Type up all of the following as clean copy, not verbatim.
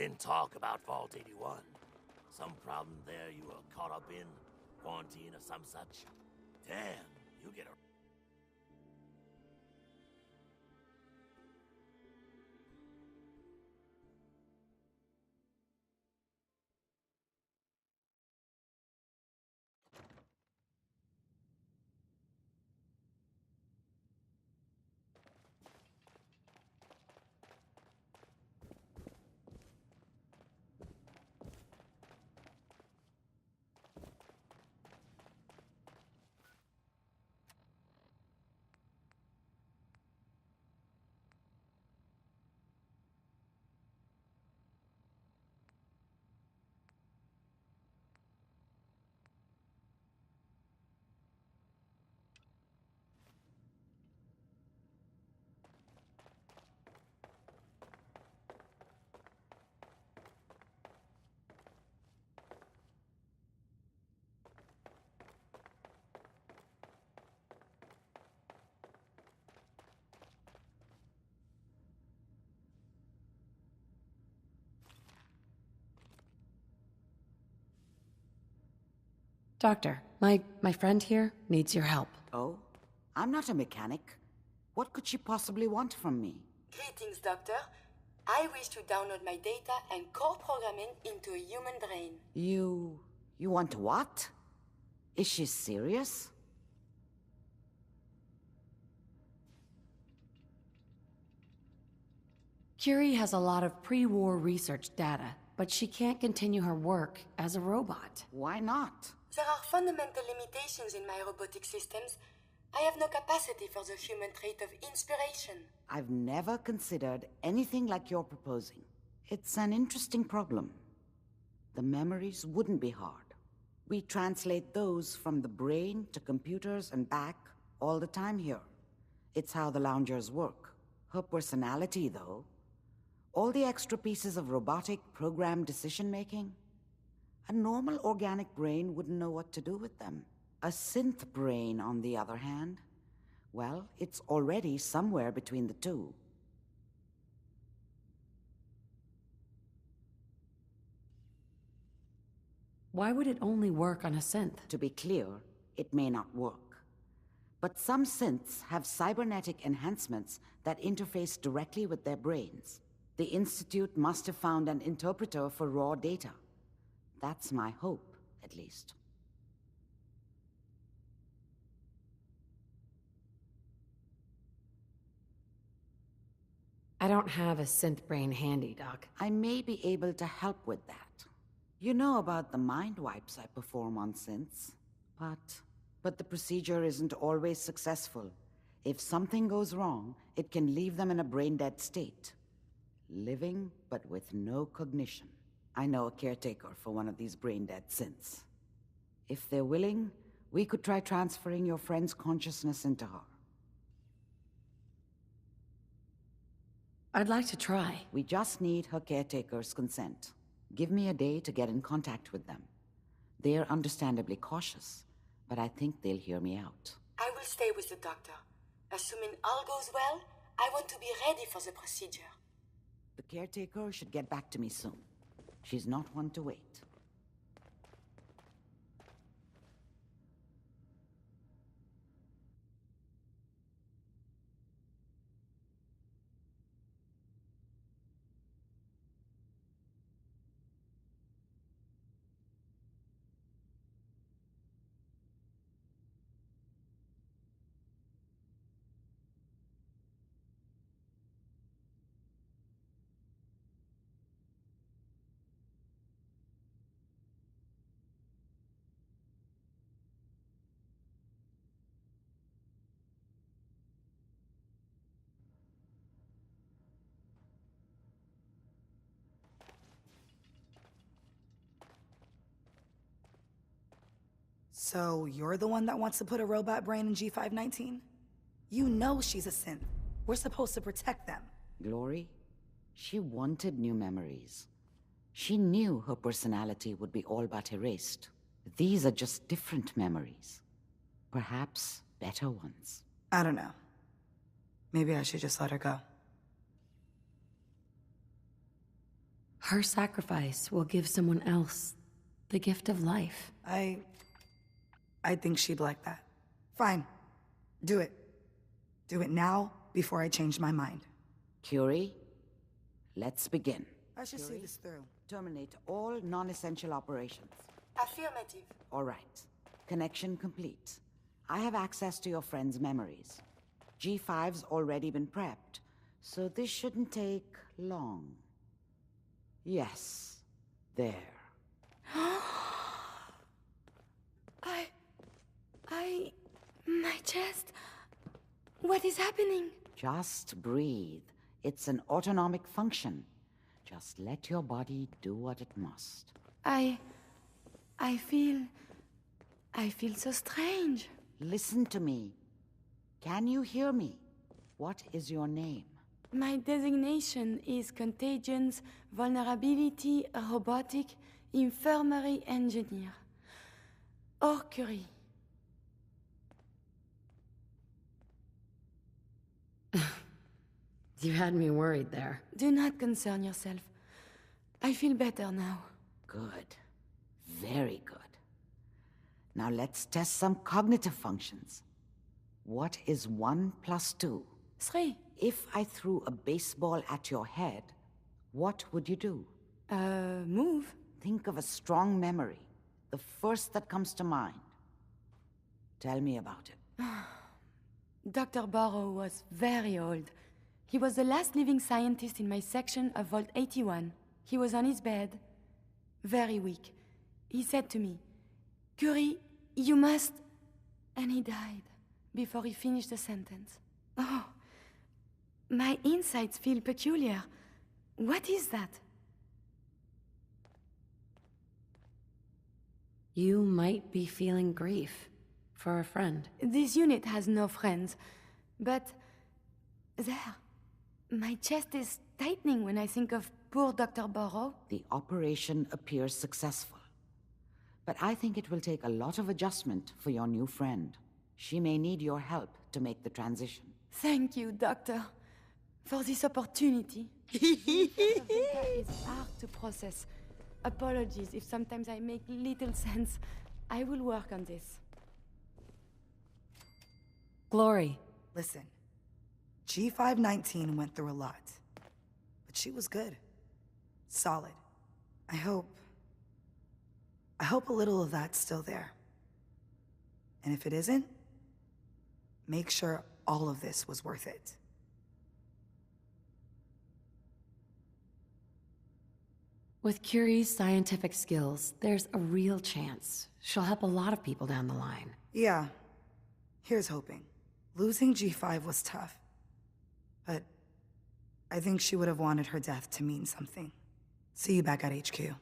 Been talk about Vault 81. Some problem there you were caught up in? Quarantine or some such? Damn, you get a... Doctor, my friend here needs your help. Oh? I'm not a mechanic. What could she possibly want from me? Greetings, Doctor. I wish to download my data and core programming into a human brain. You want what? Is she serious? Curie has a lot of pre-war research data, but she can't continue her work as a robot. Why not? There are fundamental limitations in my robotic systems. I have no capacity for the human trait of inspiration. I've never considered anything like you're proposing. It's an interesting problem. The memories wouldn't be hard. We translate those from the brain to computers and back all the time here. It's how the loungers work. Her personality, though, all the extra pieces of robotic programmed decision-making, a normal organic brain wouldn't know what to do with them. A synth brain, on the other hand, well, it's already somewhere between the two. Why would it only work on a synth? To be clear, it may not work. But some synths have cybernetic enhancements that interface directly with their brains. The Institute must have found an interpreter for raw data. That's my hope, at least. I don't have a synth brain handy, Doc. I may be able to help with that. You know about the mind wipes I perform on synths. But the procedure isn't always successful. If something goes wrong, it can leave them in a brain-dead state. Living, but with no cognition. I know a caretaker for one of these brain-dead synths. If they're willing, we could try transferring your friend's consciousness into her. I'd like to try. We just need her caretaker's consent. Give me a day to get in contact with them. They're understandably cautious, but I think they'll hear me out. I will stay with the doctor. Assuming all goes well, I want to be ready for the procedure. The caretaker should get back to me soon. She's not one to wait. So you're the one that wants to put a robot brain in G519? You know she's a synth. We're supposed to protect them. Glory? She wanted new memories. She knew her personality would be all but erased. These are just different memories. Perhaps better ones. I don't know. Maybe I should just let her go. Her sacrifice will give someone else the gift of life. I think she'd like that. Fine. Do it. Do it now, before I change my mind. Curie, let's begin. I should see this through. Terminate all non-essential operations. Affirmative. All right. Connection complete. I have access to your friend's memories. G5's already been prepped, so this shouldn't take long. Yes. There. My chest. What is happening? Just breathe. It's an autonomic function. Just let your body do what it must. I feel so strange. Listen to me. Can you hear me? What is your name? My designation is Contagions, Vulnerability, Robotic, Infirmary Engineer. Or Curie. You had me worried there. Do not concern yourself. I feel better now. Good. Very good. Now let's test some cognitive functions. What is 1 + 2? 3. If I threw a baseball at your head, what would you do? Move. Think of a strong memory. The first that comes to mind. Tell me about it. Dr. Burrow was very old. He was the last living scientist in my section of Vault 81. He was on his bed, very weak. He said to me, "Curie, you must..." And he died before he finished the sentence. Oh, my insides feel peculiar. What is that? You might be feeling grief for a friend. This unit has no friends, but there, my chest is tightening when I think of poor Dr. Burrow. The operation appears successful. But I think it will take a lot of adjustment for your new friend. She may need your help to make the transition. Thank you, Doctor, for this opportunity. It's hard to process. Apologies if sometimes I make little sense. I will work on this. Glory. Listen, G519 went through a lot, but she was good. Solid. I hope a little of that's still there. And if it isn't, make sure all of this was worth it. With Curie's scientific skills, there's a real chance she'll help a lot of people down the line. Yeah. Here's hoping. Losing G5 was tough. But I think she would have wanted her death to mean something. See you back at HQ.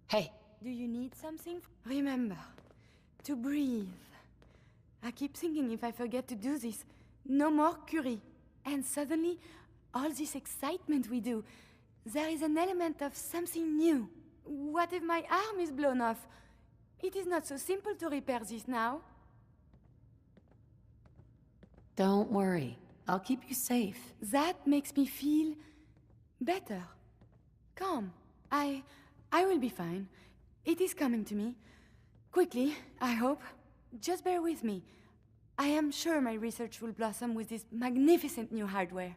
Hey. Do you need something? Remember, to breathe. I keep thinking if I forget to do this, no more Curie. And suddenly, all this excitement we do, there is an element of something new. What if my arm is blown off? It is not so simple to repair this now. Don't worry. I'll keep you safe. That makes me feel better. Calm. I will be fine. It is coming to me. Quickly, I hope. Just bear with me. I am sure my research will blossom with this magnificent new hardware.